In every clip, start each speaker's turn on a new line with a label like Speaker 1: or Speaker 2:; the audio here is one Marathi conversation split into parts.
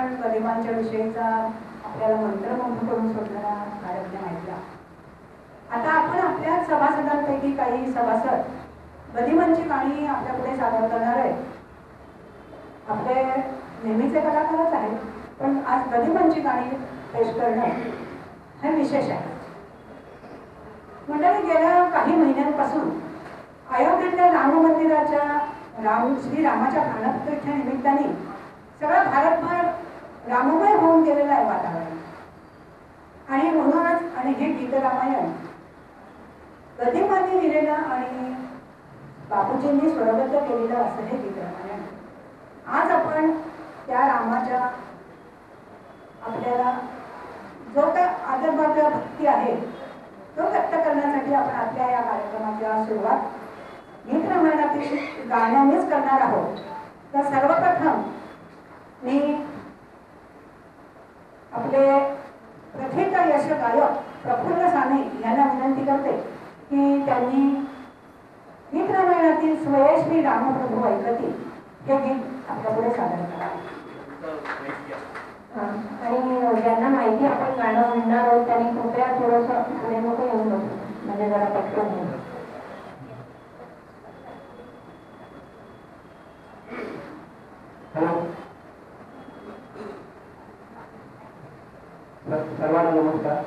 Speaker 1: आपण गदिमांच्या विषयीचा आपल्याला मंत्रमुग्ध करून सोडणारा कार्यक्रम ऐकला. आता आपण आपल्या सभासदांपैकी काही सभासद गदिमांची गाणी आपल्यापुढे सादर करणार आहे. आपले नेहमीचे कलाकारच आहेत, पण आज गदिमांची गाणी पेश करणं हे विशेष आहे. मंडळी, गेल्या काही महिन्यांपासून अयोध्येतल्या राम मंदिराच्या श्रीरामाच्या प्राणप्रतिष्ठे निमित्ताने सगळा भारतभर राममय होऊन गेलेलं आहे वातावरण. आणि म्हणूनच आणि हे गीत रामायण गदिमांनी लिहिलेलं आणि बापूजींनी स्वरबद्ध केलेलं असं हे गीत रामायण. आज आपण त्या रामाच्या आपल्याला जो काय आदरभाव्य भक्ती आहे तो व्यक्त करण्यासाठी आपण आपल्या या कार्यक्रमाची सुरुवात गीत रामायणातील गाण्यानेच करणार आहोत. तर सर्वप्रथम मी आपले प्रथित यश गायक प्रफुल्ल साने यांना विनंती करते की त्यांनी गीत रामायणातील स्वयश्री रामप्रभू ऐकती हे गीत आपल्यापुढे सादर करावे.
Speaker 2: आणि ज्यांना माहिती आपण गाणं म्हणणार आहोत त्यांनी कृपया थोडंसं पुढे नको येऊन बसू, म्हणजे जरा पटकन होईल.
Speaker 3: हॅलो, सर्वांना नमस्कार.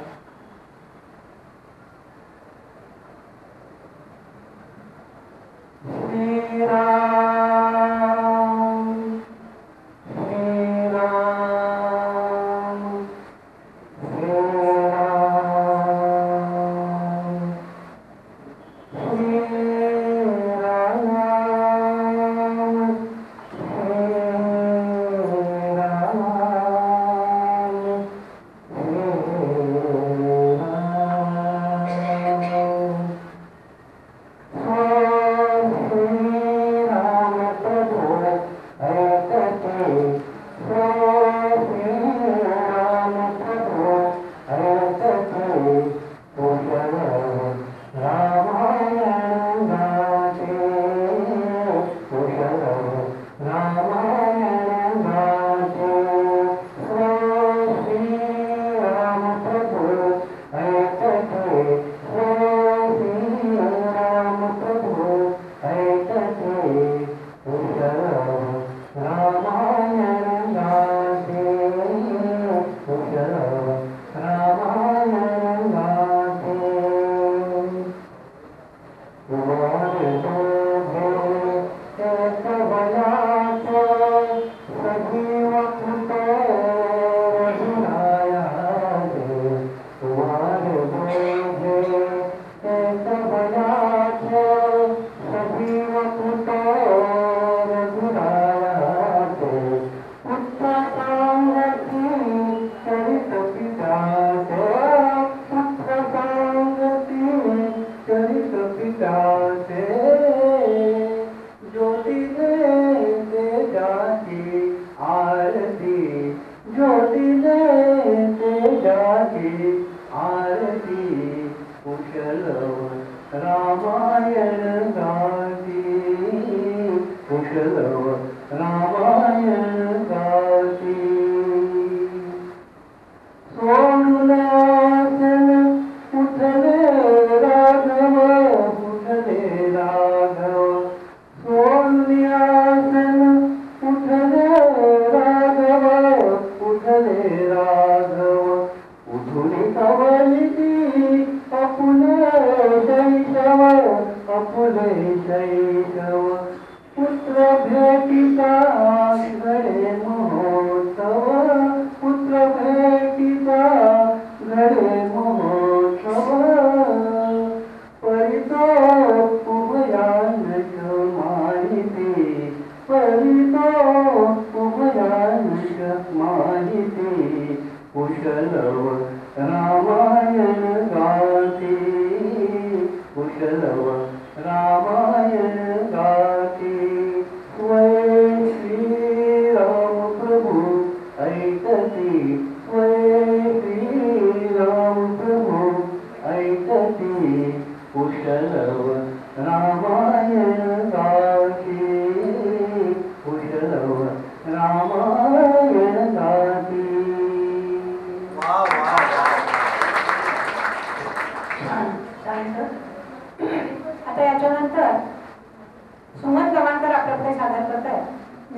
Speaker 4: रामायण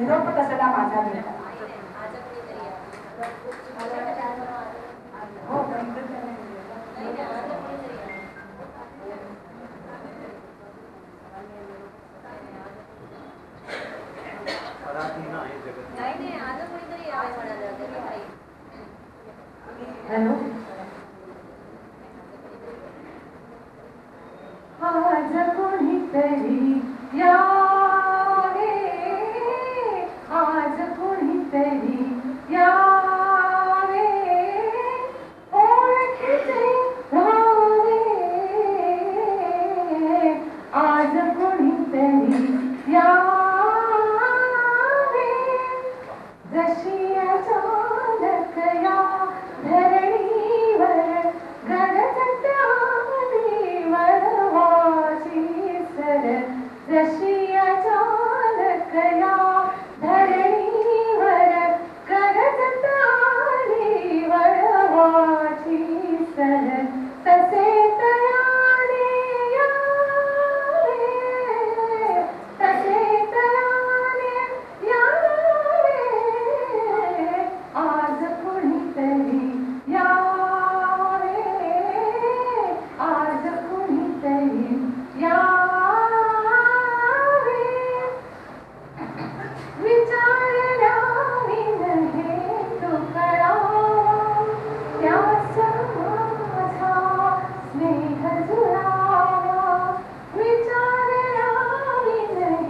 Speaker 1: निरोप कसला माझा घेता. हो
Speaker 2: हॅलो. आज कोणीतरी यावे, आज कोणीतरी यावे, ओळखीचे व्हावे, आज कोणीतरी यावे, जशी अचानक या धरणीवर गरजत्या वरवाची सर, जशी अचानक या धरणीवर गरजत्या वरवाची सर, तसे तयाने यावे, तसे तयाने यावे, आज कोणीतरी यावे, आज कोणीतरी यावे, विचारल्याविन हेतू कळावा, त्यास माझा स्नेह जुळावा, विचारल्याविन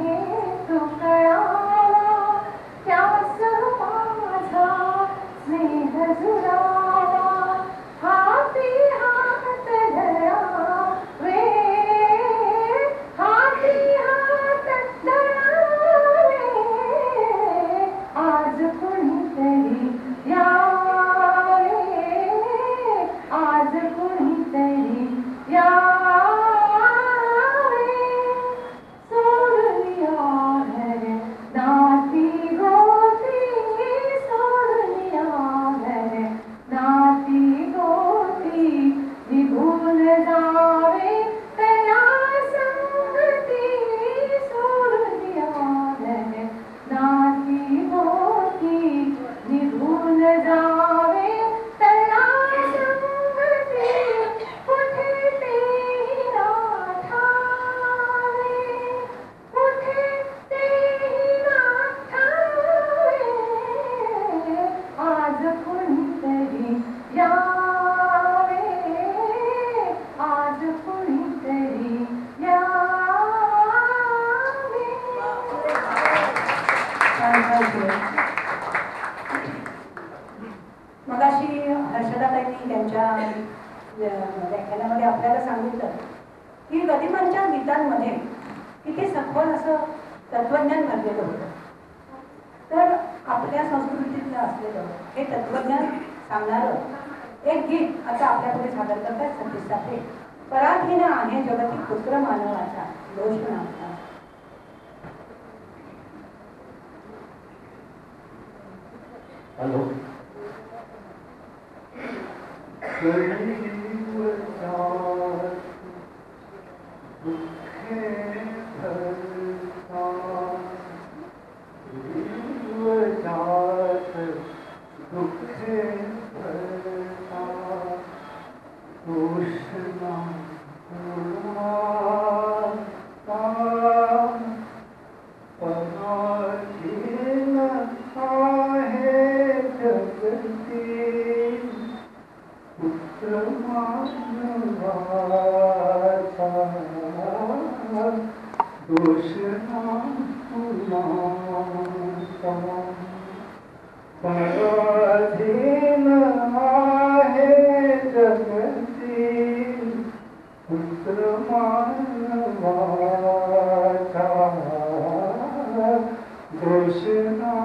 Speaker 2: हेतू कळावा, त्यास माझा स्नेह जुळावा, हाती हात धरावे, हाती हात धरावे, आज कोणीतरी यावे, आज कोणीतरी यावे, सोडून या घर नाती गोती, सोडून या घर नाती गोती, निघून जावे तया संगती, सोडून या घर नाती गोती, निघून जावे तया संगती, कुठे तेही ना ठावे, कुठे तेही ना ठावे, आज कोणीतरी यावे, आज कोणीतरी यावे.
Speaker 1: मगाशी हर्षदाताईंनी त्यांच्या व्याख्यानामध्ये आपल्याला सांगितलं की गदिमांच्या गीतांमध्ये किती सखोल असं तत्वज्ञान भरलेलं होतं. तर आपल्या संस्कृतीतलं असलेलं हे तत्वज्ञान सांगणारं एक गीत आता आपल्यापुढे सादर करतात सतीश साठे. पराधीन आहे जगती पुत्र मानवाचा दोष नामचा.
Speaker 3: हॅलो. पराधीन आहे जगती पुत्र मानवाचा, दोष ना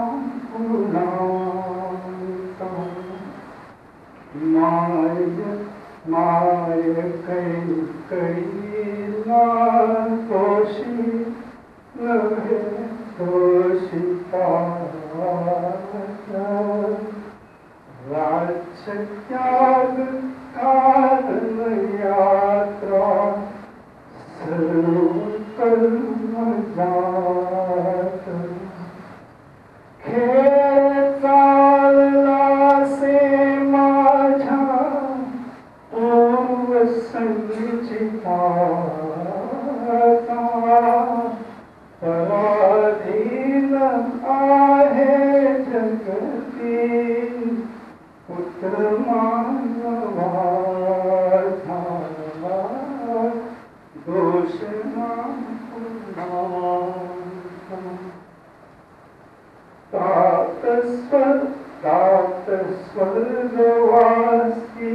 Speaker 3: कुणाचा. माय कैला दोषी नव्हे दोषिता, राज्यत्याग कारण यात्रा सर्व कर्म जात. मानवाचा दोष ना कुणाचा. तात स्वर्गवासी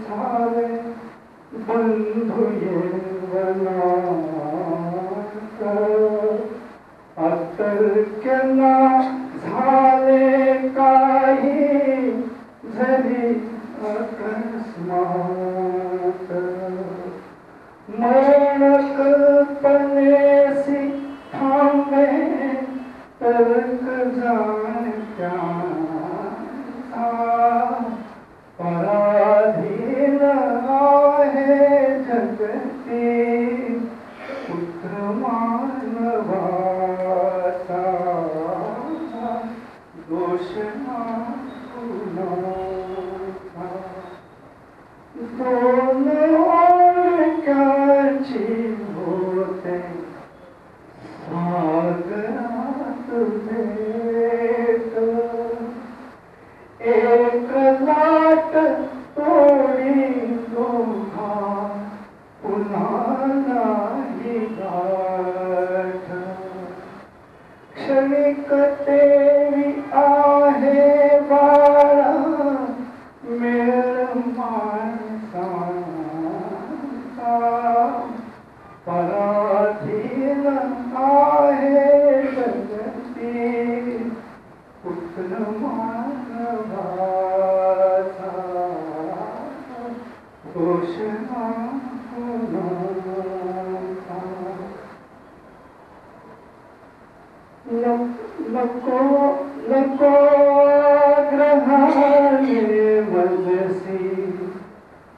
Speaker 3: झाले बंधू येवनात. अतर्क्यांना झाले काही झरी अकस्मात. मरण कल्पनेसी थांबे तर्क जाणत्या पराधीन आहे जगती पुत्र मानवाचा दोष ना कुणाचा. दोन ओळख्याची होते सागरात भेट. एक लाट तोडी दोघा पुन्हा नाही गाठ. क्षणिक देवी आहे बाळा मेळ माणसांचा. पराधीन आहे जगती पुत्र मानवाचा दोष ना कुणाचा. नको नको ग्रहाने मनसी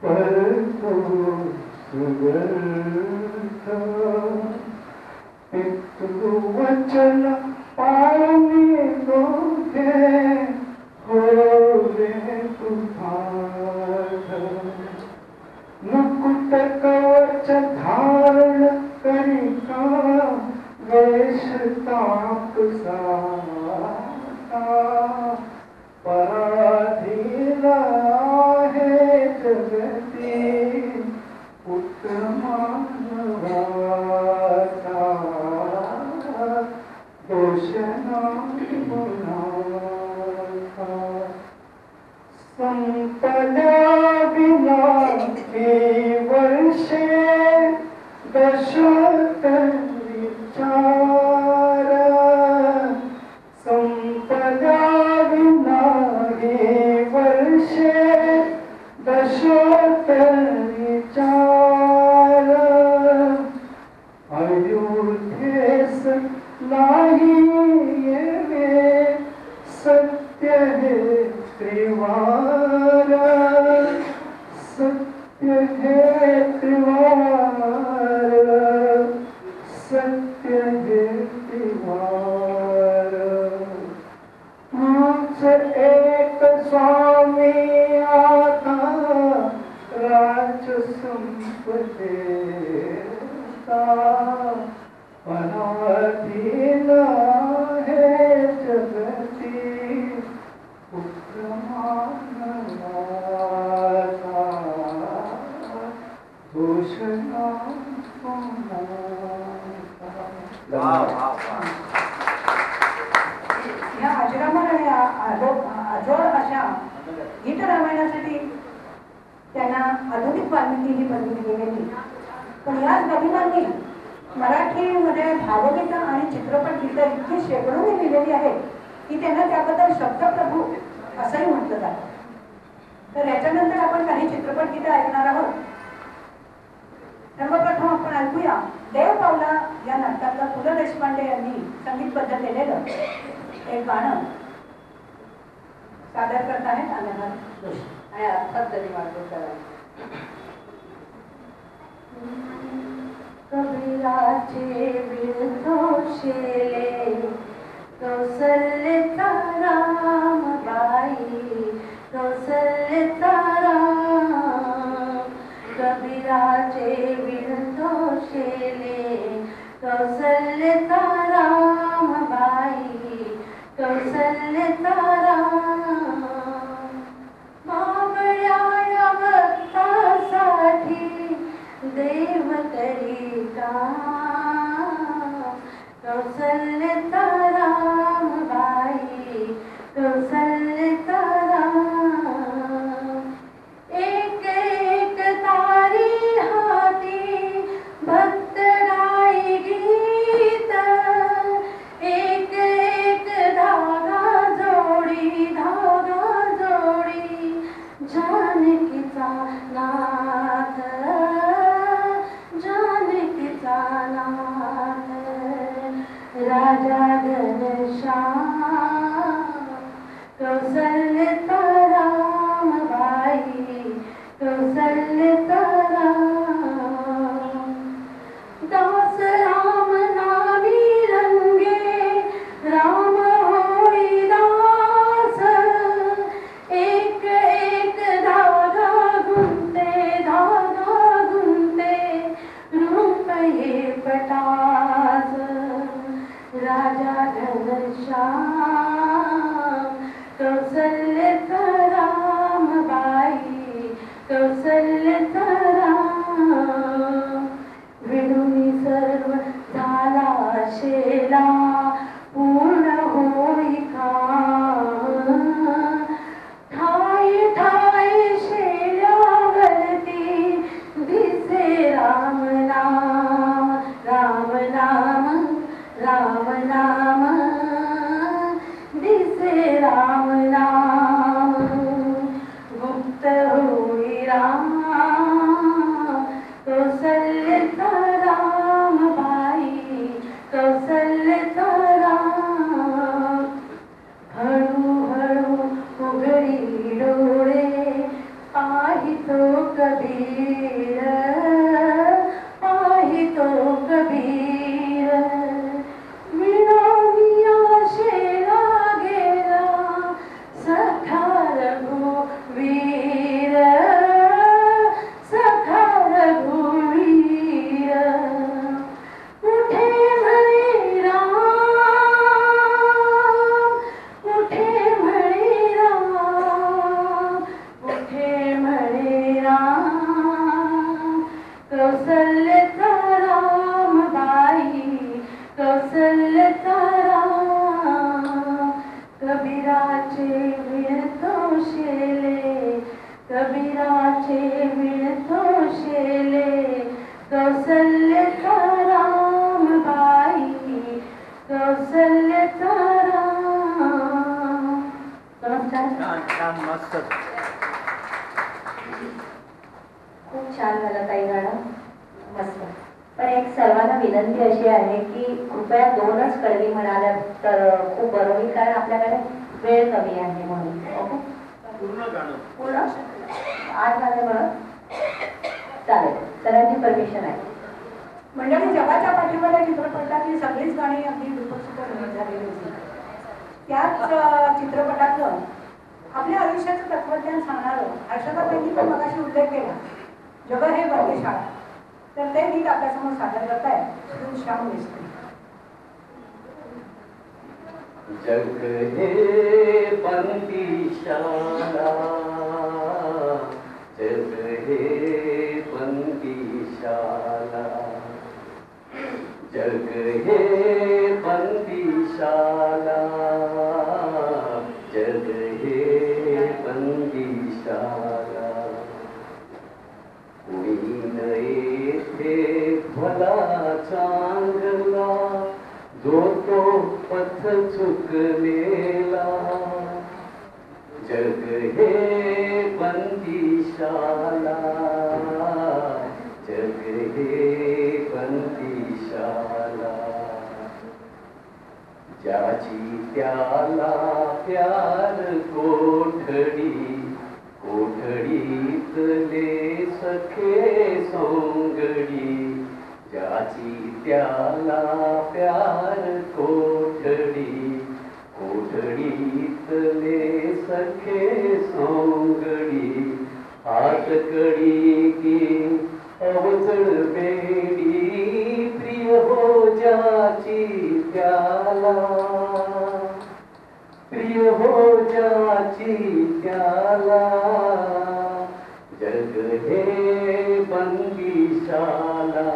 Speaker 3: परतो सुगर्थ. पितृवचन पाळणे दोघे होवे तुझार्थ. मुकुट कवच धारण करिता वेश तापसाता. पराधीन आहे जगती पुत्र मानवाचा दोष ना कुणाचा. संपल्या विना ही वर्षे दशक विचार. संपल्या विना ही वर्षे दशक विचार. अयोध्येस नाही येवे सत्य हे त्रिवार. सत्य हे त्रिवार. सत्य हे त्रिवार. तूच एक स्वामी आता राज संपदेता. पराधीन आहे जगती पुत्र मानवाचा दोष ना कुणाचा.
Speaker 1: या आश्रमाला आणि आजोळ अशा गीत रामायणासाठी त्यांना आधुनिक वाल्मिकी ही पदवी दिली गेली. पण याच कविमांनी मराठीमध्ये भावगीतं आणि चित्रपट गीतं इतकी शेकडोनी लिहिलेली आहेत की त्यांना त्याबद्दल शब्दप्रभू असंही म्हटलं जातं. तर याच्यानंतर आपण काही चित्रपट गीतं ऐकणार आहोत. सर्वप्रथम आपण ऐकूया देव पावला या नाटकातलं पु ल देशपांडे यांनी संगीतबद्ध केलेलं एक गाणं सादर करत आहेत अनघा जोशी आणि अर्थात तरी मार्गदर्शन.
Speaker 2: कबीराचे विरधोषेले कौसल्यता रामबाई. कौसल्यता राम. कबीराचे विरधोषेले कौसल्यता रामबाई. कौसल्यता राम. बाबळे घनश्याम कौसल्यता रामबाई कौसल्यता राम दास राम नामी रंगे राम होई दास एक एक धागा गुंते रूप ये पटास राजा घनश्याम कौसल्यता रामबाई कौसल्यता राम विणुनी सर्व झाला शेला पूर्ण होई काम ठाई ठाई शेल्यावरती दिसे राम नाम राम नाम राम नाम दिसे राम नाम गुप्त होई राम कौसल्यता रामबाई कौसल्यता राम हळूहळू उघडी डोळे पाहितो कबीर पाहितो कबीर विनोदिया शेला गेला सखा रघुवीर सखा रघुवीर कुठे म्हणे राम कुठे म्हणे राम कुठे म्हणे राम कौसल्यता रामबाई कौसल्यता राम कबीराचे विणतो शेले कबीराचे विणतो शेले कौसल्यता रामबाई कौसल्यता राम नमस्कार.
Speaker 3: छान छान मस्त.
Speaker 2: खूप छान झालं ताई गाणं मस्त. पण एक सर्वांना विनंती अशी आहे की कृपया 2च कडवी म्हणाल्या तर खूप बरं होईल कारण आपल्याकडे वेळ कमी आहे म्हणून. ओके
Speaker 3: पूर्ण गाणं
Speaker 2: पूर्ण 8 गाणे म्हणून चालेल. सरांची परमिशन आहे.
Speaker 1: मंडळी जगाच्या पाठीवर चित्रपटातली सगळीच गाणी अगदी सुपर हिट झालेली होती. त्याच चित्रपटातलं आपल्या आयुष्याचं तत्वज्ञान सांगणारं हर्षदाताईंनी पण मगाशी उल्लेख केला जग हे बंदीशाळा. तर ते गीत आपल्यासमोर सादर करताय श्याम मिस्त्री.
Speaker 4: जग हे बंदीशाला जग हे बंदीशाला जग हे बंदीशाला जग हे बंदीशाला कोणी येथे भला चांगला जो तो पथ चुकलेला जग हे बंदीशाला जग हे बंदीशाला ज्याची त्याला प्यार कोठडी कोठडीतले सखे सोंगडी ज्याची त्याला प्यार कोठडी कोठडीतले सखे सोंगडी हातकडी की अवचळ बेडी प्रिय हो ज्याची त्याला प्रिय हो ज्याची त्याला जग हे बंदीशाला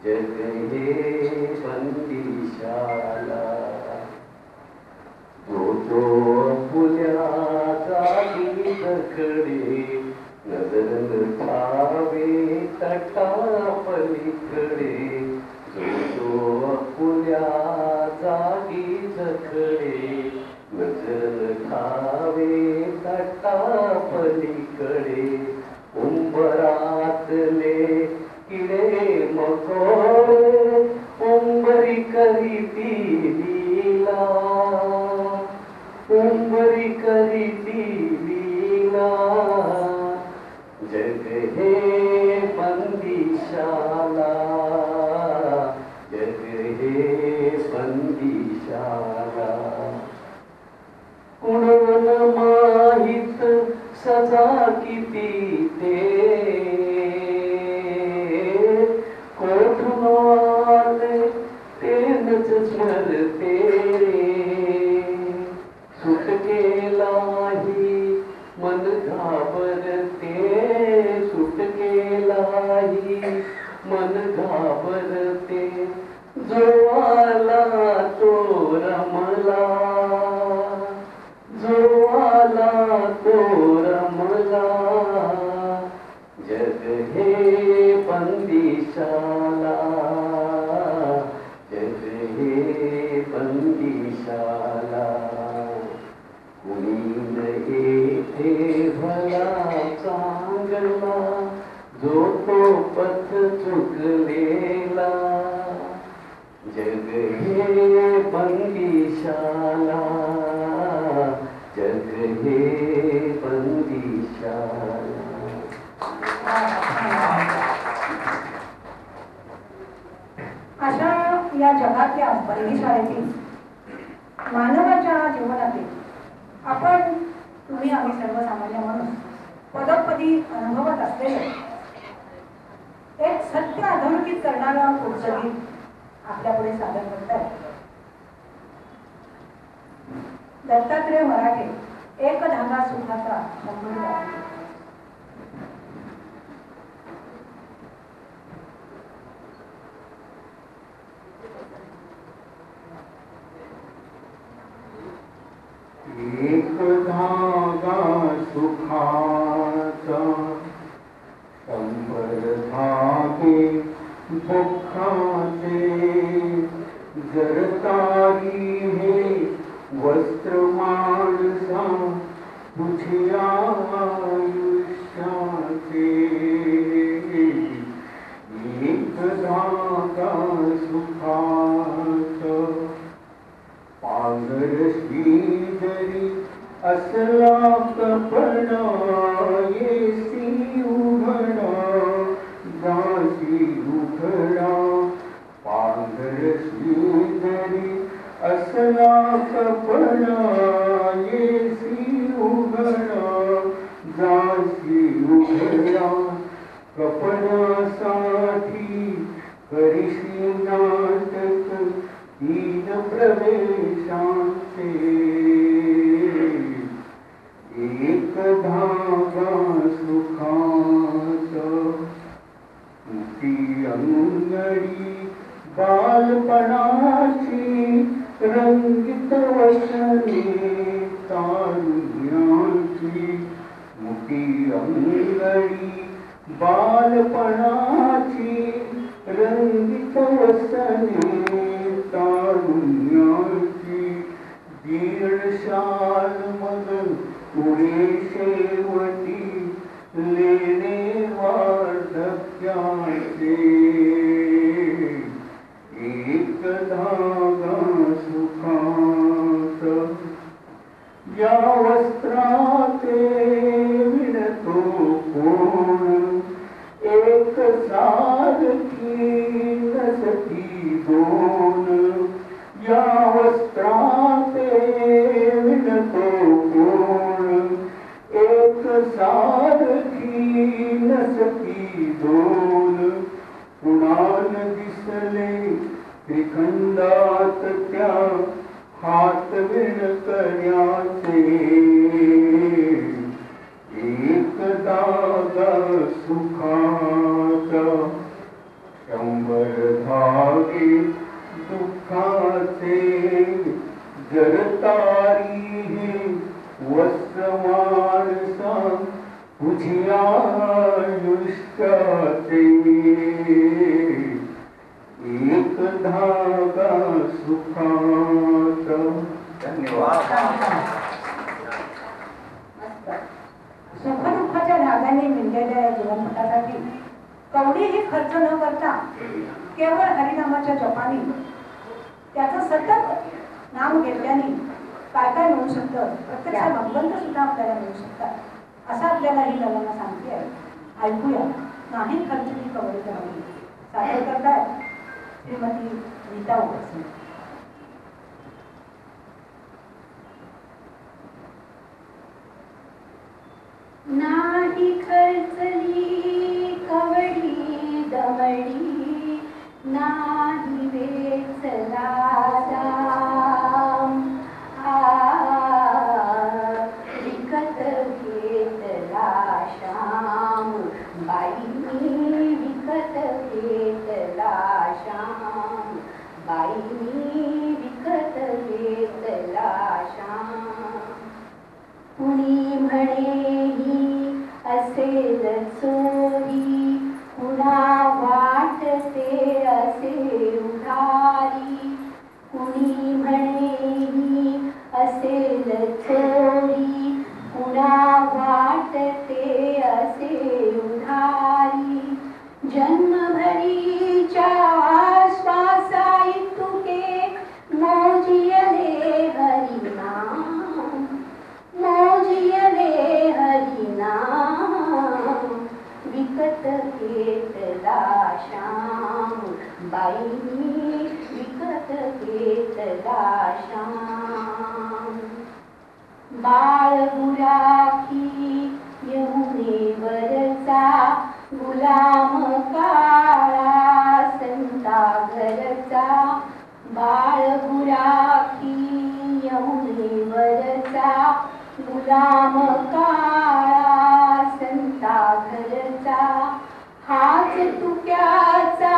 Speaker 4: जग हे बंदीशाला जो तो फुल्या जागी दखडे नजर ठावे तटा पलीकडे जो तो फुल्या जागी दखडे नजर ठावे तटा पलीकडे उंबरातले किडे मकोडे उंबरी करीती लीला उंबरी करीती लीला जग हे बंदिशाला जग हे बंदिशाला कुणाल माहित सजा किती ते कोठून आले तेनच स्मरते सुटकेलाही मन घाबरते सुटकेलाही मन घाबरते जो आला तो रमला जो आला तो रमला जग हे बंदिशाला जग हे बंदिशाला कुणी येथे भला चांगला जो तो पथ चुकलेला जग हे बंदिशाला जग हे बंदिशाला
Speaker 1: अशा या जगातल्या बंदिशाळेतील मानवाच्या जीवनातील आपण तुम्ही आम्ही सर्वसामान्य माणूस पदोपदी अनुभवत असलेले एक सत्य अधोरेखित करणारा पुढचं गीत आपल्या पुढे सादर करतात दत्तात्रय मराठे एक धागा सुखाचा शंभर
Speaker 5: एक धागा सुखाचा शंभर धागे दुःखाचे जरतारी हे वस्त्र माणसा तुझी आयुष्याचे एक धागा सुखाचा पांघर श्रीधरी असला कपडा येसी उघडा दासी उघडा पांघर श्रीधरी असला कपडा येसी उघडा दासी उघडा कपडासाठी करीशी नाटक तीन प्रवेशांचे एक धागा सुखाचा तुटी अंगडी बालपणाची रंगीत वसने तारुण्याची मुठी अंगडी बालपणाची रंगीत वसने तारुण्याची दीर्घशाल मग पुढे शेवटी लेणे वार्धक्याचे एक धागा सुखाचा या वस्त्राचे विणतो कोण एक सारखी नसती दोन या वस्त्राचे विणतो कोण एक सारखी नसती दोन कुणाल दिसले त्रिखंडात त्या हात विणकऱ्याचे एक धागा सुखाचा शंभर धागे दुःखाचे जरतारी हे वस्त्रमानसा तुझी आयुष्याचे एक धागा सुखाचा धन्यवाद
Speaker 1: सुखदुःखाच्या धाग्याने विणलेल्या या जीवनपटासाठी कवडीही खर्च न करता केवळ हरिनामाच्या जपाने त्याचं सतत नाम घेतल्याने काय काय मिळू शकतं, प्रत्यक्ष भगवंत सुद्धा आपल्याला मिळू शकतात असं आपल्याला ही ललना सांगते आहे. ऐकूया. नाही खर्चली कवडी करावी. सादर करताय श्रीमती नीता उपसे.
Speaker 2: नाही खर्चली कवडी दमडी, नाही वेचला दाम, विकत घेतला श्याम, बाईनी विकत घेतला श्याम, बाईनी विकत घेतला श्याम. कुणी म्हणे ही असेल चोरी, कुणा वाटते असे उधारी, कुणी म्हणे ही असेल चोरी, कुणा वाटते असे उधारी. जन्मभरीच्या श्वासा इतुके मोजियले हरिनाम, मोजियले हरिनाम, विकत घेतला श्याम, बाईनी विकत घेतला श्याम. बाळ गुराखी यमुनेवरचा, गुलाम काळा संता घरचा. बाळ गुराखी यमुनेवरचा, गुलाम काळा संता घरचा. हाच तुक्याचा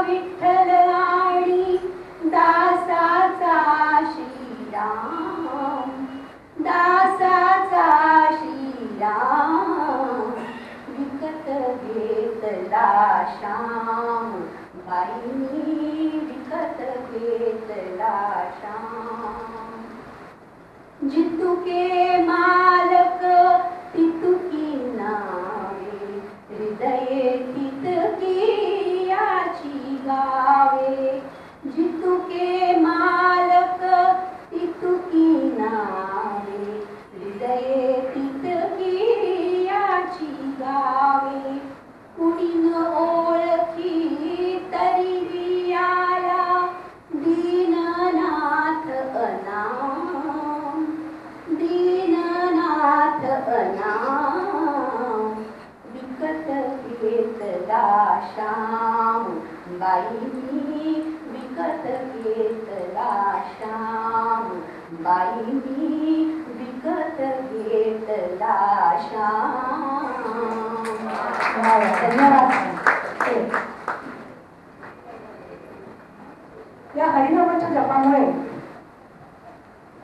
Speaker 2: विठ्ठल आणि दासाचा श्रीराम, दासाचा श्रीराम, विकत घेतला श्याम, बाईनी विकत घेतला श्याम. जितुके मालक तितुकी नावे, हृदये तितकी याची गावे. जितुके मालक तितुकी नावे, हृदये तितकी याची गावे. कुणी न ओळखी तरी आला दीननाथ अनाम, दीननाथ अनाम, विकत घेतला श्याम, बाईनी विकत घेतला श्याम, बाईनी विकत घेतला श्याम.
Speaker 1: धन्यवाद. या हरिनामाच्या जपामुळे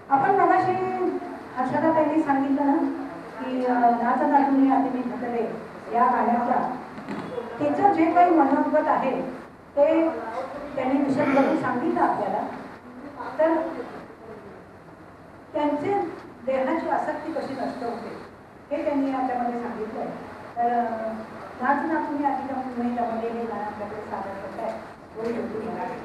Speaker 1: आपण मगाशी हर्षदा ताईंनी सांगितलं ना की नाच नाचून आधी मी ढकले या गाण्याचा तिचं जे काही मनोगत आहे ते त्यांनी विषद करून सांगितलं आपल्याला. तर त्यांचे देहाची आसक्ती कशी नष्ट होते हे त्यांनी याच्यामध्ये सांगितलंय. तर नाच नाचून आधी तुम्ही त्यामध्ये हे गाणं आपल्याकडे सादर करताय. बोलू शकतो मराठी.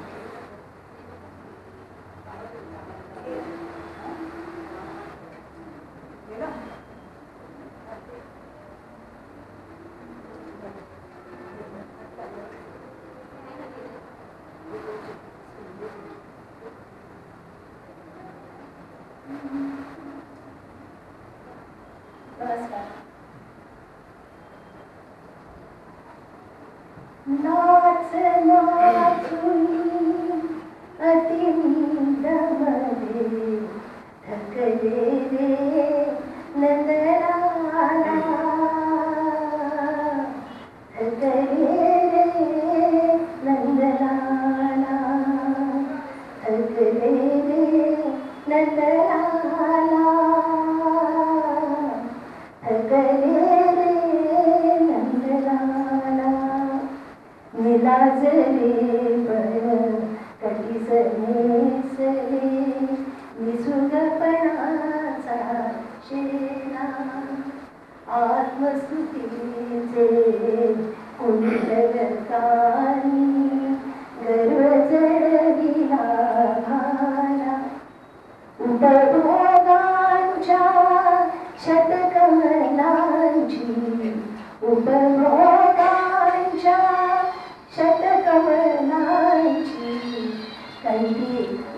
Speaker 2: नमस्कार.
Speaker 6: नाच नाचुनी अतिनींदमध्ये थकले रे नंदलाला, थकले रे नंदलाला, थकले रे नंदलाला, थकले रे नंदलाला. निलाजले बर कधीच नेसले निसुगपणाचा शेला, आत्मस्तुतीचे कुंडलकानी गर्व चढविला उपभोगांच्या शतकमलांची उपभोगांच्या शतकमलांची कंठी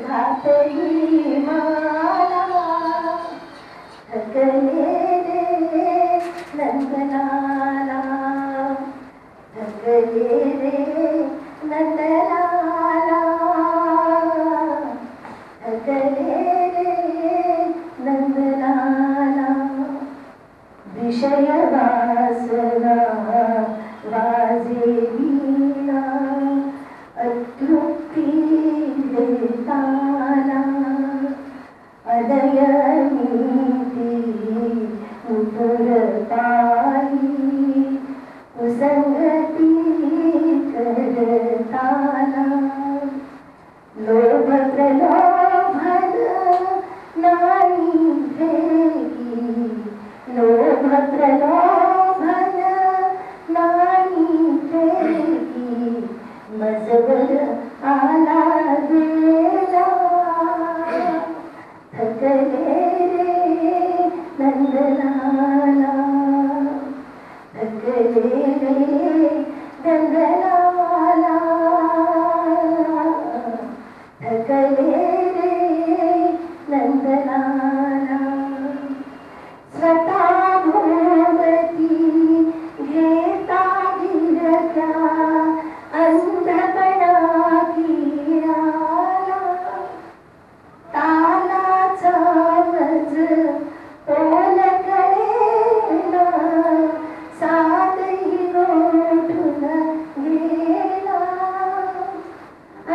Speaker 6: घातली माला थकले रे नंदलाला थकले रे नंदलाला थकले रे नंदलाला विषय वासना वाजे वीणा अतृप्ती देताना अदयनीती उतरताई कुसंगती करताना लोभ प्रलोभन नाही भेगी लोभ प्रलोभन नाही भेगी मजवर आला गेला थकले रे नंदलाला थकले रे नंदलाला थकले रे नंदलाला स्वतः भोवती घेता गिरत्या अंधपणा किराला तालाचा मज तोल कळेना साधही गोठून गेला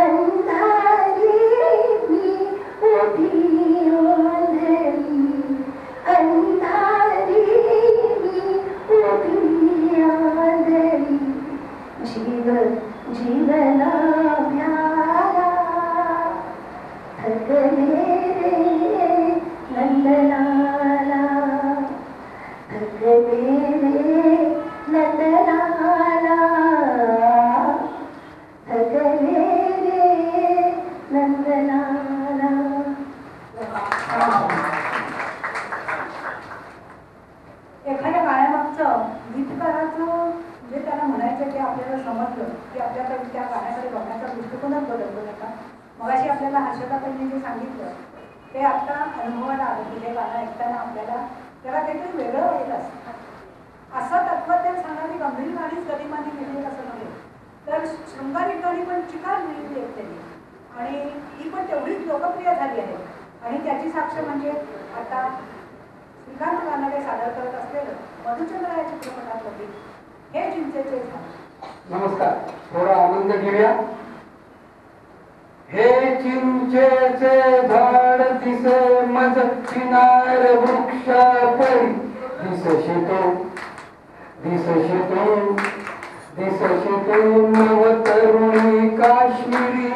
Speaker 6: अंधारी मी उभी ओंधळी अंधारी मी उभी ओंधळी जीवना भ्याला थकले रे नंदलाला थकले रे नंदलाला थकले रे नंदलाला.
Speaker 1: एखाद्या गाण्यामागचं गीतकाराचं जे त्याला म्हणायचं ते आपल्याला समजलं की आपल्याकडे त्या गाण्याकडे बघण्याचा दृष्टिकोनच बदलतो नका. मगाशी आपल्याला हर्षदाताईंनी जे सांगितलं ते आता अनुभवाला आलं की हे गाणं ऐकताना आपल्याला त्याला काहीतरी वेगळं वाटत असतं. असं तत्वज्ञान सांगणारी गंभीर गाणीच गरिमांनी मिळली असं नव्हे तर शृंगारिक गाणी पण चिकार मिळली आहेत त्यांनी आणि ही पण तेवढीच लोकप्रिय झाली आहे. आणि त्याची साक्ष म्हणजे आता श्रीकांत गाणारे सादर करत असलेलं मधुचंद्र या चित्रपटातलं गीत हे चिंचेचे झाड.
Speaker 4: नमस्कार, थोडा आनंद घेऊया. हे चिंचेचे झाड दिसे मज चिनार वृक्षापरी दिसशी तो नवतरुणी काश्मीरी.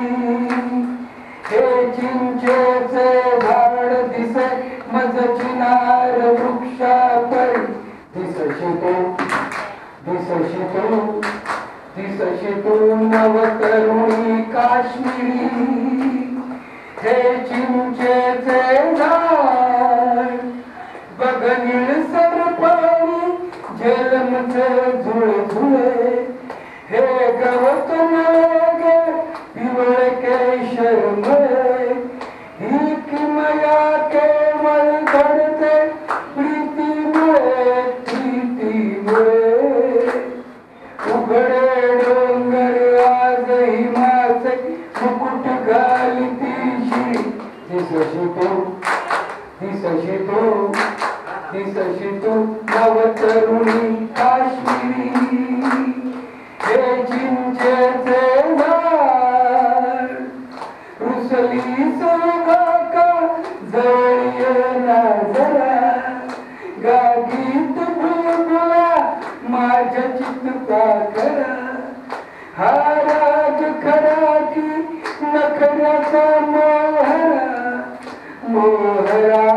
Speaker 4: हे चिंचेचे झाड दिसे मज चिनार वृक्षापरी दिसशी तो नवतरुणी काश्मीरी. हे चिंचेचे झाड बघ निळसर पाणी झलमते झुळझुळे. हे गवत नगे पिवळ केशरमळे. ही किमया केवळ घडते प्रीतीमुळे. उघडे डोंगर आजही मासे मुकुट घालतीशी दिसशी तो नवतरुणी काश्मीरी. हे चिंचेचे झाड रुसली सोगा का जळीय ना जरा. गागीत बुलबुला माझ्या चित्ता करा. हा राग खरा की नखऱ्याचा मोहरा.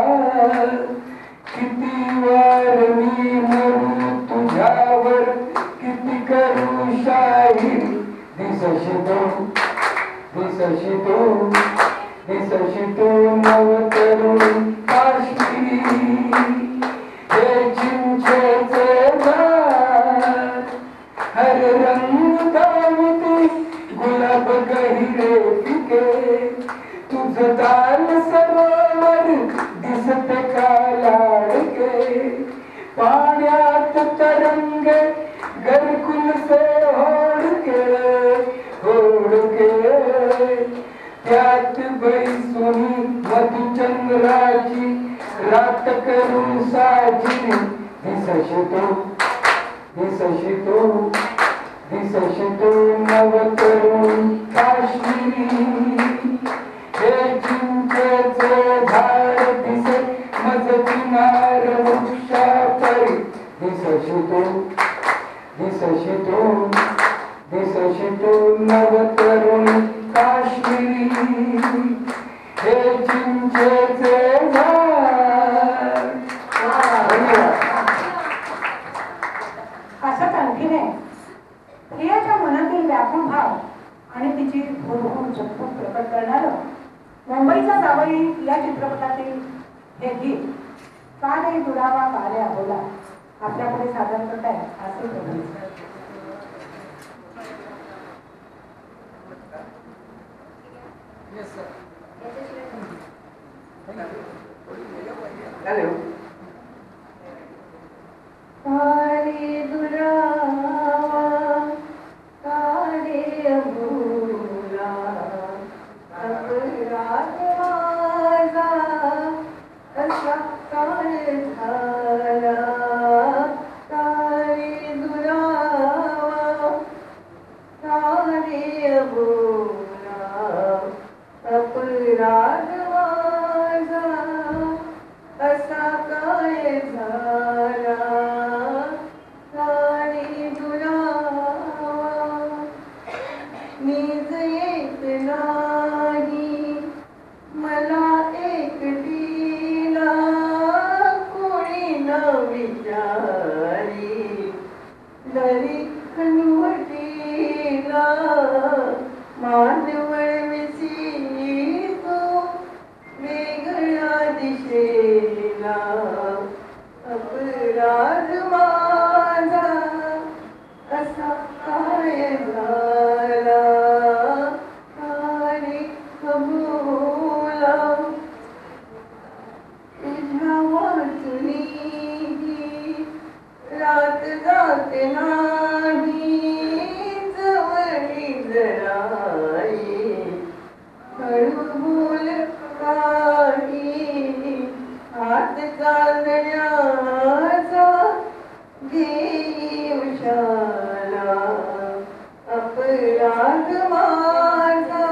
Speaker 4: किती वार मी मरू तुझ्यावर किती करू शाही. दिसशी तो नवतरुणी डोंगराची रात करून साजरी दिसशी तो नवतरुण काश्मीरी हे चिंचेचे झाड दिसे मज किनार वृक्षापरी दिसशी तो नवतरुण काश्मीरी हे चिंचेचे झाड. धन्यवाद.
Speaker 1: असंच आणखीन आहे. प्रियाच्या मनातील व्याकुळ भाव आणि तिची हुरहुर झटपट प्रकट करणारं मुंबईचा जावई या चित्रपटातील हे गीत का रे दुरावा का रे अबोला आपल्यापुढे सादर करताय असे प्रभू.
Speaker 6: काळे दुरावा काळे अबोला अपराध माझा असा काळ झाला. काळे दुरावा काळे अबोला अपराध माझा असा काय झाला. काळी दुरावा नीज येत नाही मला एकटीला कोणी न विचारी दरी खनवटीला मानवळ विसी तो वेगळ्या दिशेला. अपराध माझा असा काय झाला. काळी अबोला तुझ्या वाचुनी रात जात नाही जवळी जराई हळू बोल काही हात चालण्याचा घेई उशाला. अपराध माझा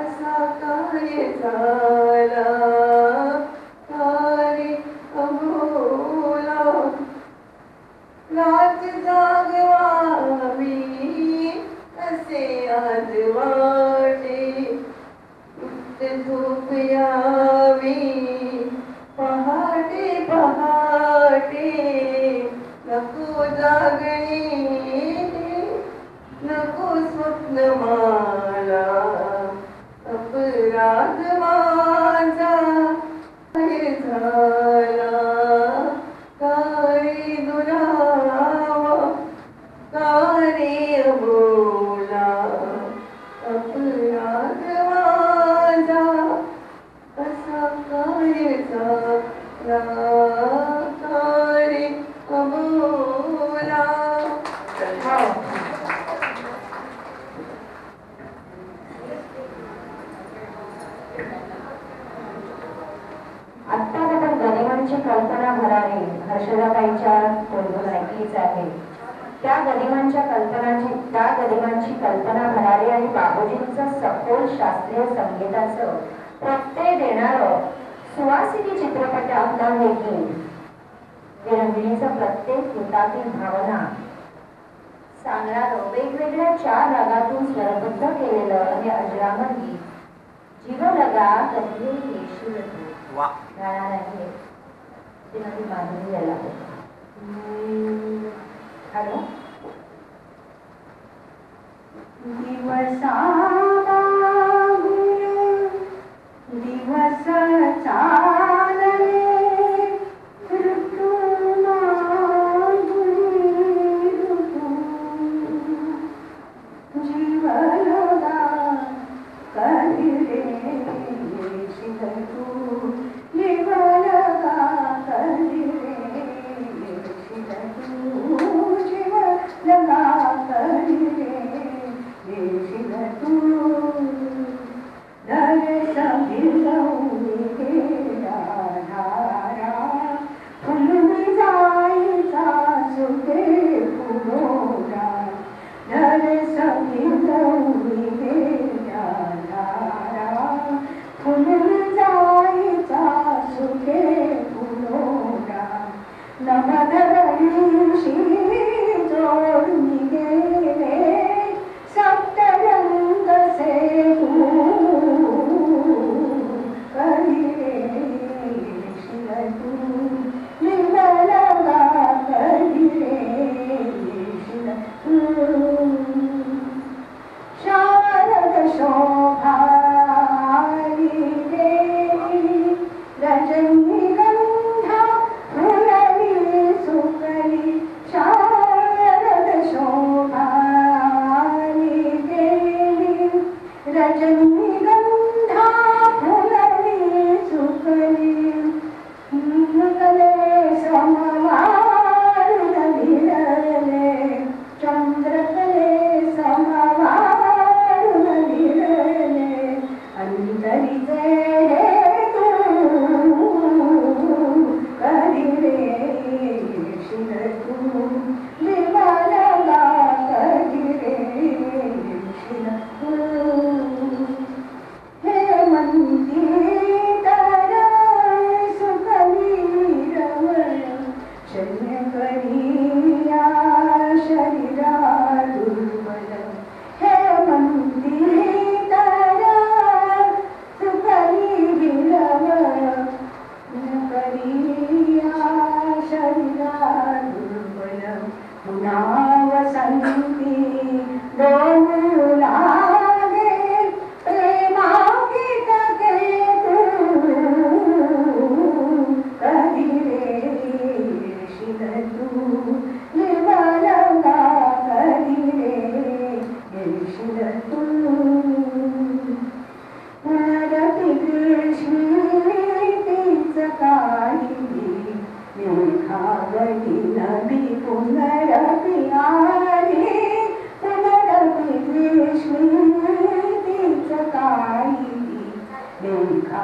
Speaker 6: असा काय झाला. काळी अबोला रात जागवावी असे आज वाटे झोप यावी पहाटे पहाटे नको जागणे नको स्वप्न मला. अपराध माझा काय झाला. काळी दुरावा काळे अबोला अपराध माझा असा काय झाला. काळे अबोला.
Speaker 2: आत्ताच आपण गदिमांची कल्पना भरारी हर्षदाबाईंच्या तोंडून ऐकलीच आहे. त्या गदिमांची कल्पना भरारी आणि बाबूजींचं सखोल शास्त्रीय संगीताचं प्रत्यय देणारं सुवासिनी चित्रपटातला हे गीत विरंगणीचं प्रत्येक गीतातील भावना सांगणारं वेगवेगळ्या 4 रागातून स्वरबद्ध केलेलं हे अजरामर गीत जीव लगा कधी येशील तू गाणार आहे श्रीमती माधुरी याला. हॅलो.
Speaker 1: दिवसा दिवस चालले ऋतू जीव लगा कधी रे येशील तू. जीव लगा कधी रे येशील तू. जीव लगा कधी रे येशील तू.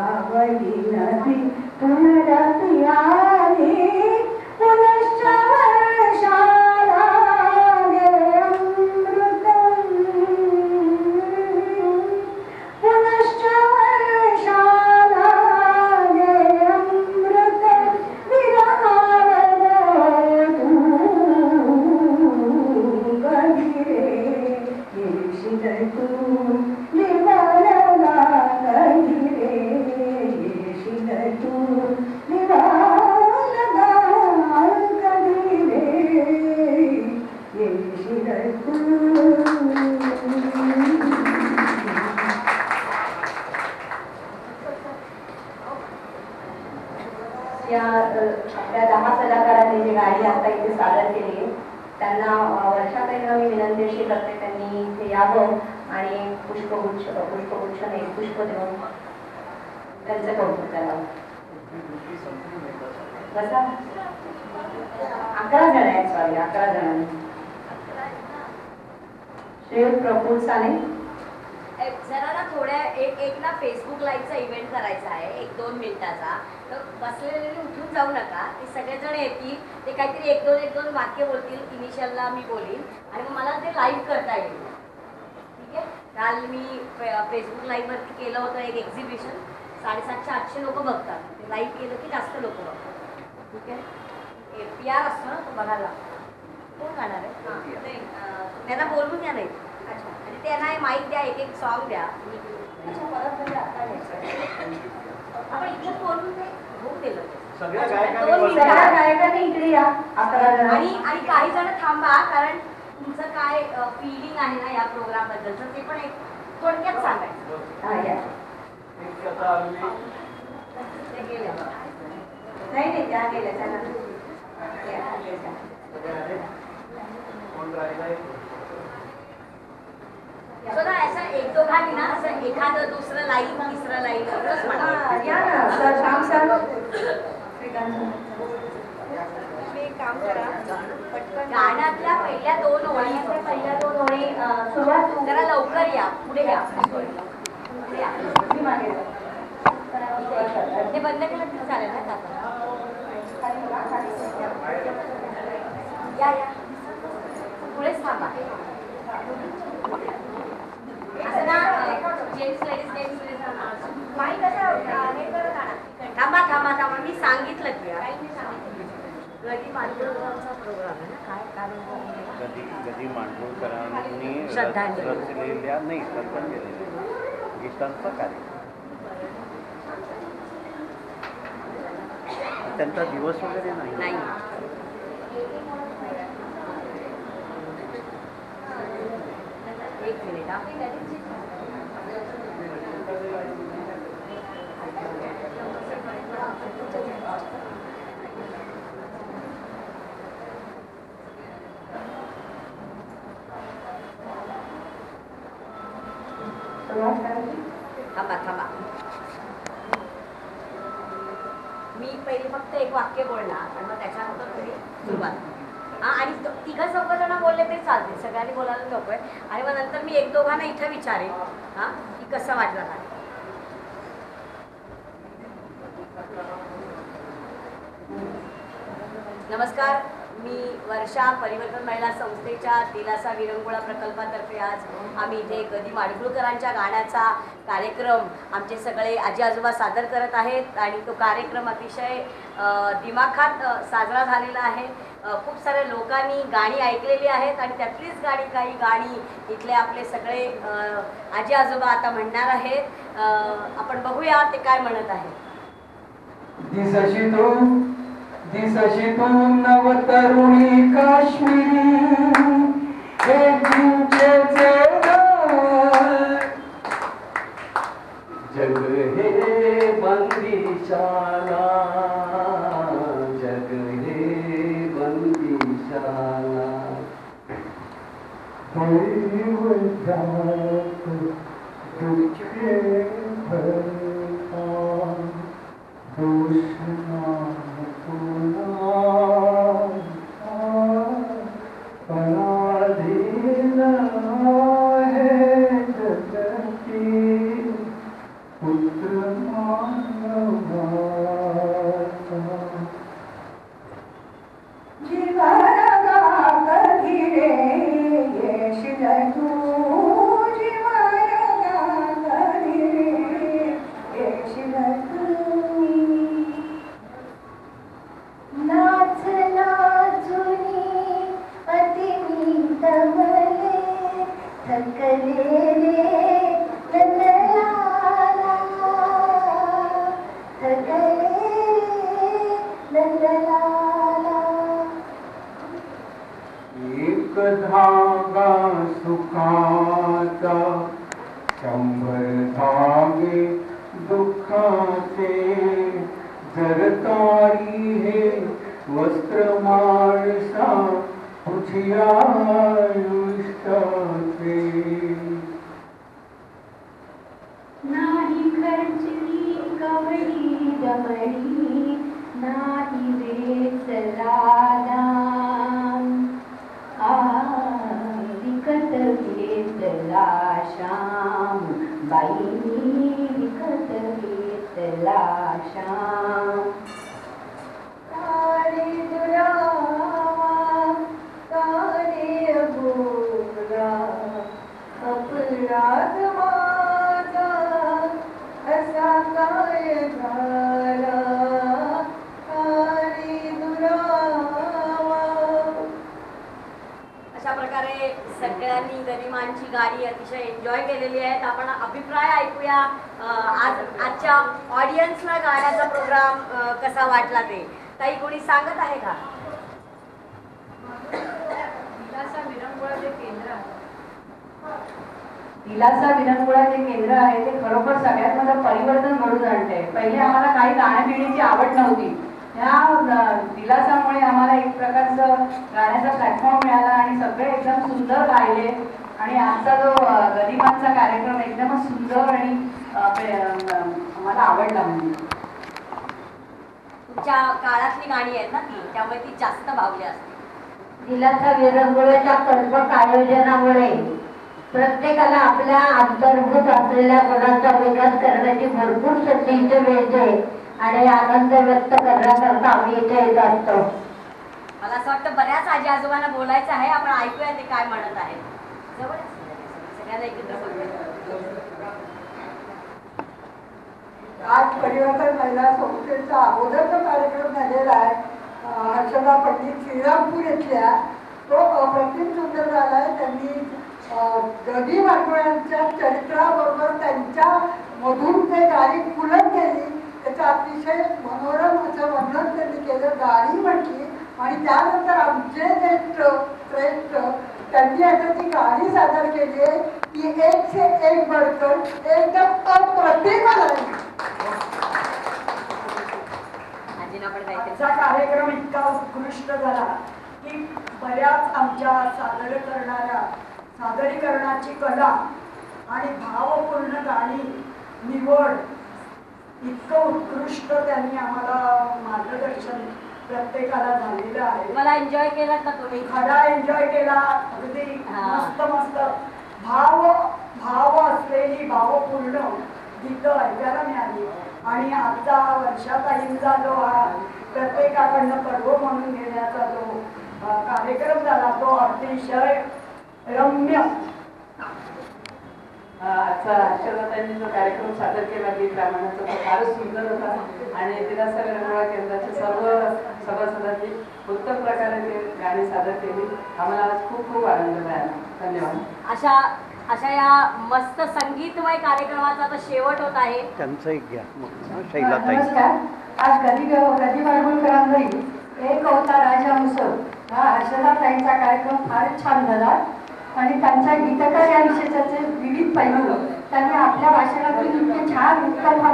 Speaker 1: आवडी नदी पुनरती आली पुनश्च वर्षाला गे अमृतम् पुनश्च वर्षाला गे अमृतम् विरहावलो तू गहिरे येशील तू निवारला गहिरे येशील तू निवारला गहिरे येशील तू.
Speaker 2: या आपल्या 10 कलाकारांनी जी गाणी आता इथे सादर केली आहे त्यांना वर्षाताईंना मी विनंती अशी करते त्यांनी इथे यावं आणि पुष्पगुच्छ नाही पुष्प देऊन त्यांचं कौतुक करावं. बसा 11 जण आहेत सॉरी 11 जणांनी. श्रीयुत प्रफुल्ल साने.
Speaker 7: जरा ना थोड्या एक ना फेसबुक लाईव्हचा इव्हेंट करायचा आहे 1-2 मिनिटाचा. तर बसलेले उठून जाऊ नका. ते सगळेजण येतील ते काहीतरी 1-2 वाक्य बोलतील. इनिशियलला मी बोलीन आणि मग मला ते लाईव्ह करता येईल. ठीक आहे. काल मी फेसबुक लाईव्हवरती केलं होतं एक एक्झिबिशन. 750-800 लोक बघतात. ते लाईव्ह केलं की जास्त लोक बघतात. ठीक आहे. PR असतो ना तो बघायला. कोण गाणार आहे? त्यांना बोलून द्या नाही. अच्छा. आणि त्यांना माईक द्या एक सॉन्ग द्या. आपण इथे बोलून ते होऊन दिलं.
Speaker 3: सगळ्या
Speaker 7: अच्छा,
Speaker 3: गायकांनी
Speaker 7: 2
Speaker 3: बोलून
Speaker 7: मिनिटं.
Speaker 2: गायकांनी इकडे या 11 जण.
Speaker 7: आणि काही जण थांबा कारण तुमचं काय फिलिंग आहे ना या प्रोग्राम बद्दलचं ते पण एक थोडक्यात सांगायचं.
Speaker 2: हा या.
Speaker 7: ते गेले.
Speaker 2: नाही त्या गेल्या त्यांना
Speaker 7: ना असं 1-2 ना असं एखादं दुसरं लाईन तिसरं लाईन एवढंच म्हणा.
Speaker 2: या ना सर श्याम सर.
Speaker 7: एक काम करा पटकन गाण्यातल्या पहिल्या 2 ओळी सुरुवात जरा लवकर या पुढे या. पुढे या.
Speaker 2: मी मागे जा.
Speaker 7: ते बंद केलं तरी चालेल ना आता. या पुढेच थांबा. असं ना जेंट्स लेडीज माहीत असं हे करत आणा. थांबा मी सांगितलं की गदी मांडुरकरांचा प्रोग्राम आहे ना काय
Speaker 3: गदी मांडुरकरांनी
Speaker 7: श्रद्धांजली.
Speaker 3: रचलेल्या नाही श्रद्धांजली गीतांचा कार्यक्रम त्यांचा दिवस वगैरे नाही.
Speaker 7: एक मिनिट थांबा. मी पहिले फक्त एक वाक्य बोलणार आणि मग त्याच्यानंतर तुम्ही सुरुवात. आणि 3-4 जण बोलले तरी चालते. सगळ्यांनी बोलायला नकोय. आणि मग नंतर मी 1-2 इथं विचारेन की कसं वाटलं काय. नमस्कार. मी वर्षा परिवर्तन महिला संस्थेच्या दिलासा विरंगुळा प्रकल्पातर्फे आज आम्ही इथे गदी माडगुळकरांच्या गाण्याचा कार्यक्रम आमचे सगळे आजी आजोबा सादर करत आहेत. आणि तो कार्यक्रम अतिशय दिमाखात साजरा झालेला आहे. खूप साऱ्या लोकांनी गाणी ऐकलेली आहेत आणि त्यातलीच काही गाणी इथले आपले सगळे आजी आजोबा आता म्हणणार आहेत. आपण बघूया ते काय म्हणत आहेत.
Speaker 4: दिसशी तू नवतरुणी काश्मीरी हे चिंचेचे झाड जग हे बंदिशाला जग हे बंदिशाला दैवजात दुखे भरता दोषना पराधीन है जगती पुत्र मान
Speaker 2: सकले नंदलाला.
Speaker 4: एक धागा सुखाचा 100 धागे दुःखाचे. जर तारी हे वस्त्र माळसा तुझी आयुष्याचे.
Speaker 2: नाही खर्चली कवडी दमडी नाही वेचला दाम. विकत घेतला श्याम बाई विकत घेतला श्याम.
Speaker 6: तारे दुरावा तारे अबोला अपराध माझा असा काय झाला. तारे दुरावा.
Speaker 7: अशा प्रकारे सगळ्यांनी गरिमांची गाणी अतिशय एन्जॉय केलेली आहे. आपण अभिप्राय ऐकूया आजच्या ऑडियन्सला गाण्याचा प्रोग्राम कसा वाटला ते. ताई कोणी सांगत आहे का?
Speaker 1: दिलासा विरंगुळा जे केंद्र आहे, दिलासा विरंगुळा जे केंद्र आहे ते खरोखर सगळ्यात मोठं परिवर्तन घडून आणते. पहिले आम्हाला काही गाण्याबिण्याची आवड नव्हती. ह्या दिलासामुळे आम्हाला एक प्रकारचं गाण्याचा प्लॅटफॉर्म मिळाला आणि सगळे एकदम सुंदर गायले. आणि आजचा जो गरिबांचा कार्यक्रम एकदमच सुंदर आणि आम्हाला आवडला. म्हणजे
Speaker 7: तुमच्या काळातली गाणी आहेत ना ती, त्यामुळे ती जास्त भावली असते.
Speaker 2: दिलासा विरंगुळ्याच्या कल्पक आयोजनामुळे प्रत्येकाला आपल्या अंतर्भूत असलेल्या गुणांचा विकास करण्याची भरपूर संधी इथे मिळते आणि आनंद व्यक्त करण्याकरता आम्ही इथे येत असतो.
Speaker 7: मला असं वाटतं बऱ्याच आजी आजोबांना बोलायचं आहे. आपण ऐकूया ते काय म्हणत आहेत. जवळ या सगळ्यांना एकत्र बोलूया.
Speaker 1: आज परिवर्तन महिला संस्थेचा अगोदरचा कार्यक्रम झालेला आहे. हर्षदा पंडित श्रीरामपूर इथल्या तो अप्रतिम सुंदर झाला आहे. त्यांनी गदी मांडवळ्यांच्या चरित्राबरोबर त्यांच्या मधून ते गाणी फुलत गेली. त्याचं अतिशय मनोरम असं वर्णन त्यांनी केलं, गाणी म्हटली. आणि त्यानंतर आमचे जे श्रेष्ठ त्यांनी आता ती गाणी सादर केली आहे. ती एक से एक बडकर एकदम अप्रतिम आहे.
Speaker 7: आजीना पण काहीतरी
Speaker 1: आजचा कार्यक्रम इतका उत्कृष्ट झाला की बऱ्याच आमच्या सादरीकरणाची कला आणि भावपूर्ण गाणी निवड इतकं उत्कृष्ट त्यांनी आम्हाला मार्गदर्शन प्रत्येकाला झालेलं आहे.
Speaker 7: मला एन्जॉय केलात का तुम्ही?
Speaker 1: खरा एन्जॉय केला. अगदी मस्त मस्त भाव असलेली भावपूर्ण गीतं ऐकायला मिळाली. आणि आजचा वर्षाताईंचा जो हा प्रत्येकाकडनं पर्व म्हणून घेण्याचा जो कार्यक्रम झाला तो अतिशय रम्य.
Speaker 8: आजचा हर्षदाताईंनी जो कार्यक्रम सादर केला गीत रामायणाचा तो फारच सुंदर होता. आणि दिलासा विरंगुळा केंद्राच्या सर्व सभासदांनी उत्तम प्रकारे ते गाणी सादर केली. आम्हाला आज खूप खूप आनंद मिळाला. धन्यवाद.
Speaker 7: अशा या मस्त संगीतमय कार्यक्रमाचा आता शेवट होत आहे.
Speaker 3: त्यांचं एक घ्या शैलाताई.
Speaker 1: नमस्कार. आज गदी माडगुळकरांवरील एक होता राजहंस हा हर्षदाताईंचा कार्यक्रम फारच छान झाला. आणि त्यांच्या गीतकार या विषयाचे विविध पैलू त्यांनी आपल्या भाषणातून इतके छान उत्तम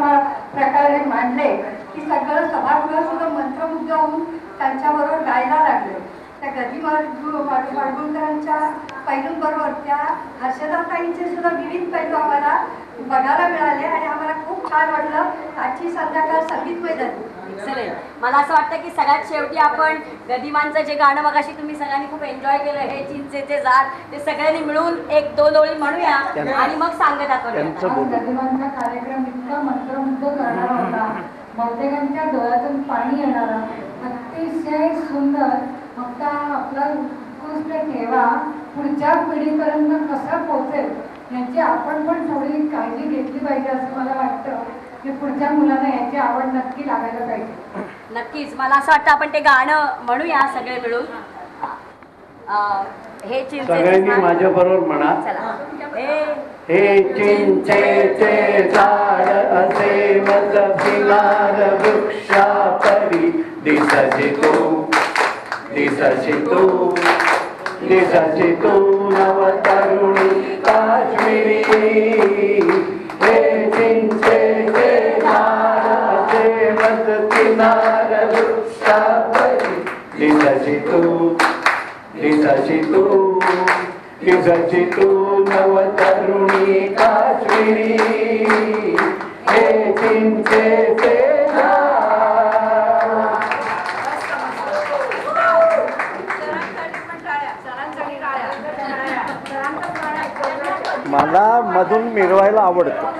Speaker 1: प्रकारे मांडले की सगळं सभागृह सुद्धा मंत्रमुग्ध होऊन त्यांच्याबरोबर गायला लागले. त्या गदी माडगुळकरांच्या पैलूंबरोबर त्या हर्षदाताईंचे सुद्धा विविध पैलू आम्हाला बघायला मिळाले आणि आम्हाला खूप छान वाटलं. आजची संध्याकाळ संगीतमय झाली.
Speaker 7: एक्सलेंट. मला असं वाटतं की सगळ्यात शेवटी आपण गदिमांचं जे गाणं मगाशी तुम्ही सगळ्यांनी खूप एन्जॉय केलं, हे चिंचेचे झाड, ते सगळ्यांनी मिळून एक दोन ओळी म्हणूया आणि मग सांगत आपण.
Speaker 1: गदिमांचा कार्यक्रम इतका मंत्रमुग्ध करणारा होता. बहुतेकांच्या डोळ्यातून पाणी येणारा, अतिशय सुंदर. फक्त आपला उत्कृष्ट ठेवा पुढच्या पिढीपर्यंत कसा पोहोचेल याची आपण पण थोडी काळजी घेतली पाहिजे असं मला वाटतं की पुढच्या मुलांना याची आवड नक्की लागायला पाहिजे.
Speaker 7: नक्कीच. मला असं वाटतं आपण ते गाणं म्हणूया सगळे मिळून. हे चिंचेचे
Speaker 3: सगळ्यांनी माझ्या बरोबर म्हणा.
Speaker 7: चला. हे
Speaker 4: हे चिंचेचे झाड असे मज भिनार वृक्षा परी दिसची तू नवतरुणी काश्मीरी हे चिंचेचे झाड असे मज भिनार वृक्षा परी दिसची तू नवतरुणी काश्मीरी हे चिंचेचे
Speaker 3: मला मधून मिरवायला आवडतं.